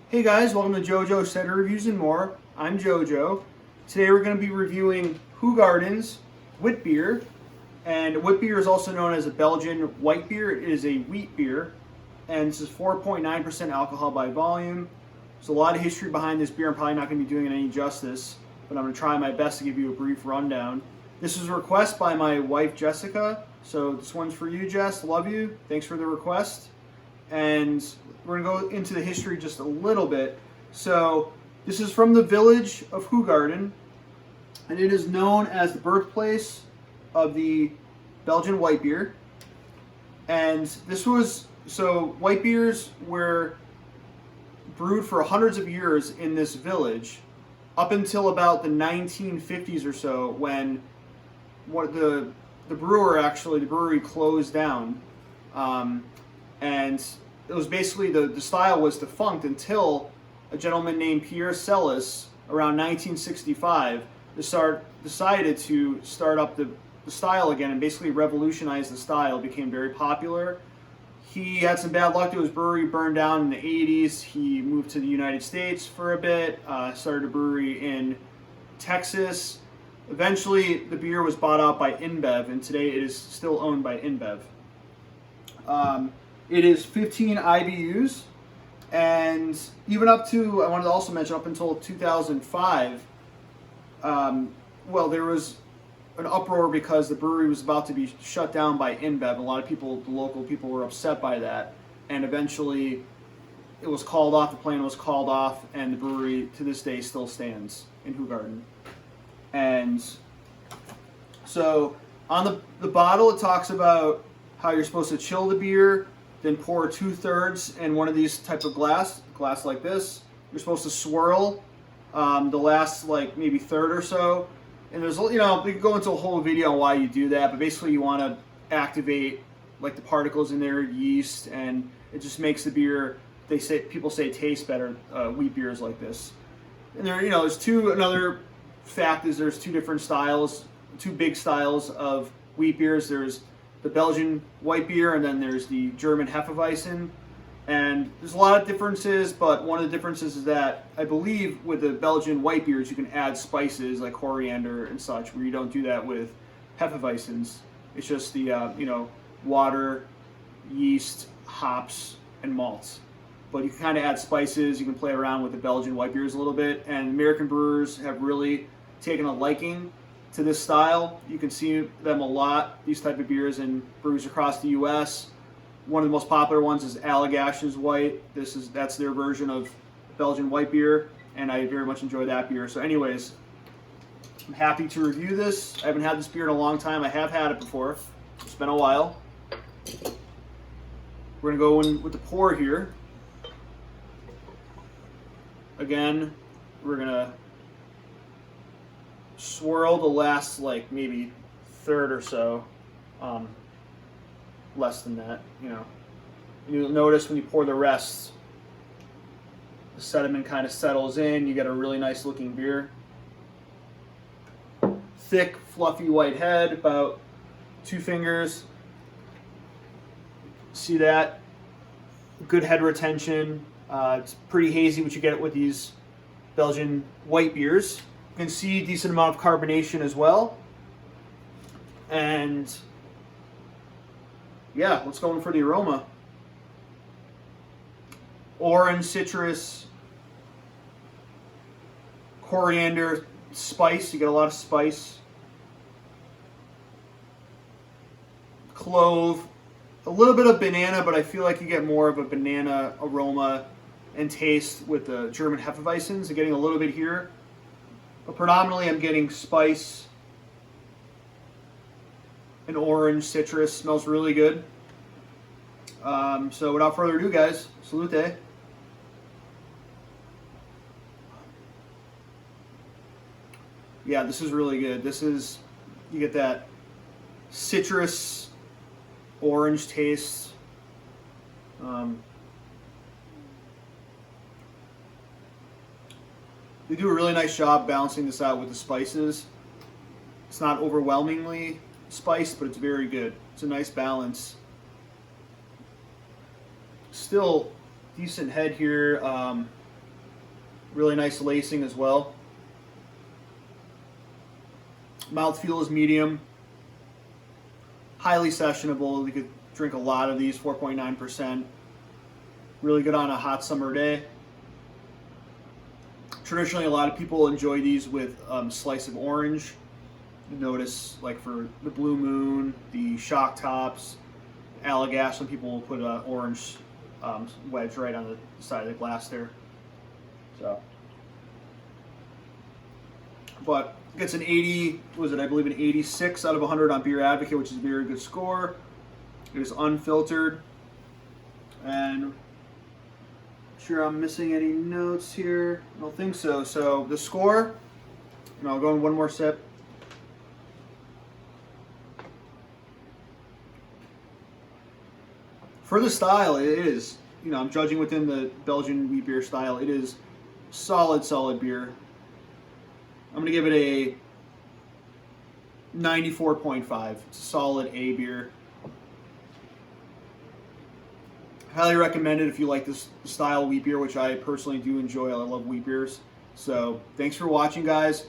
Hey guys, welcome to JoJo Cider Reviews and More. I'm JoJo. Today we're going to be reviewing Hoegaarden's Witbier. And Witbier is also known as a Belgian white beer. It is a wheat beer. And this is 4.9% alcohol by volume. There's a lot of history behind this beer. I'm probably not going to be doing it any justice, but I'm going to try my best to give you a brief rundown. This is a request by my wife Jessica. So this one's for you, Jess. Love you. Thanks for the request. And we're going to go into the history just a little bit. So this is from the village of Hoegaarden, and it is known as the birthplace of the Belgian white beer. And white beers were brewed for hundreds of years in this village up until about the 1950s or so, when the brewery closed down. And it was basically the style was defunct until a gentleman named Pierre Celis around 1965 decided to start up the style again and basically revolutionize the style. It became very popular. He had some bad luck. His brewery burned down in the 80s. He moved to the United States for a bit, started a brewery in Texas. Eventually, the beer was bought out by InBev, and today it is still owned by InBev. It is 15 IBUs, and even up to, I wanted to also mention, up until 2005, there was an uproar because the brewery was about to be shut down by InBev. A lot of people, the local people, were upset by that, and eventually it was called off, the plan was called off, and the brewery to this day still stands in Hoegaarden. And so on the bottle it talks about how you're supposed to chill the beer, then pour 2/3 in one of these type of glass like this. You're supposed to swirl the last maybe third or so. And there's, we could go into a whole video on why you do that, but basically you want to activate the particles in there, yeast, and it just makes the beer, people say taste better, wheat beers like this. And there's another fact is there's two big styles of wheat beers. There's the Belgian Witbier, and then there's the German Hefeweizen. And there's a lot of differences, but one of the differences is that I believe with the Belgian white beers you can add spices like coriander and such, where you don't do that with Hefeweizens. It's just the water, yeast, hops, and malts. But you can kind of add spices. You can play around with the Belgian white beers a little bit, and American brewers have really taken a liking to this style. You can see them a lot, these type of beers, in breweries across the U.S. One of the most popular ones is Allagash's White. That's their version of Belgian white beer, and I very much enjoy that beer. So anyways, I'm happy to review this. I haven't had this beer in a long time. I have had it before. It's been a while. We're going to go in with the pour here. Again, we're going to swirl the last maybe third or so, less than that, And you'll notice when you pour the rest, the sediment kind of settles in. You get a really nice looking beer. Thick, fluffy white head, about 2 fingers. See that? Good head retention. It's pretty hazy, what you get with these Belgian white beers. You can see a decent amount of carbonation as well. And yeah, let's go in for the aroma. Orange, citrus, coriander, spice. You get a lot of spice. Clove, a little bit of banana, but I feel like you get more of a banana aroma and taste with the German Hefeweizens. I'm getting a little bit here. But predominantly I'm getting spice and orange, citrus. Smells really good. So without further ado, guys, salute. Yeah, this is really good. You get that citrus, orange taste. They do a really nice job balancing this out with the spices. It's not overwhelmingly spiced, but it's very good. It's a nice balance. Still decent head here. Really nice lacing as well. Mouthfeel is medium. Highly sessionable. You could drink a lot of these, 4.9%. Really good on a hot summer day. Traditionally, a lot of people enjoy these with slice of orange. You notice, like for the Blue Moon, the Shock Tops, Allagash, some people will put an orange wedge right on the side of the glass there. So, but gets an 80, was it, I believe an 86 out of 100 on Beer Advocate, which is a very good score. It is unfiltered. And sure I'm missing any notes here. I don't think so. So the score, and I'll go in one more sip. For the style, it is, I'm judging within the Belgian Witbier style. It is solid beer. I'm going to give it a 94.5. It's a solid A beer. Highly recommend it if you like this style of wheat beer, which I personally do enjoy. I love wheat beers. So thanks for watching, guys.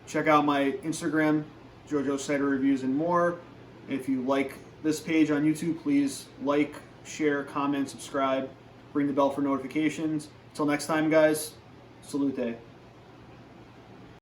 Check out my Instagram, JoJo Cider Reviews and more. If you like this page on YouTube, please like, share, comment, subscribe, ring the bell for notifications. Until next time, guys, salute.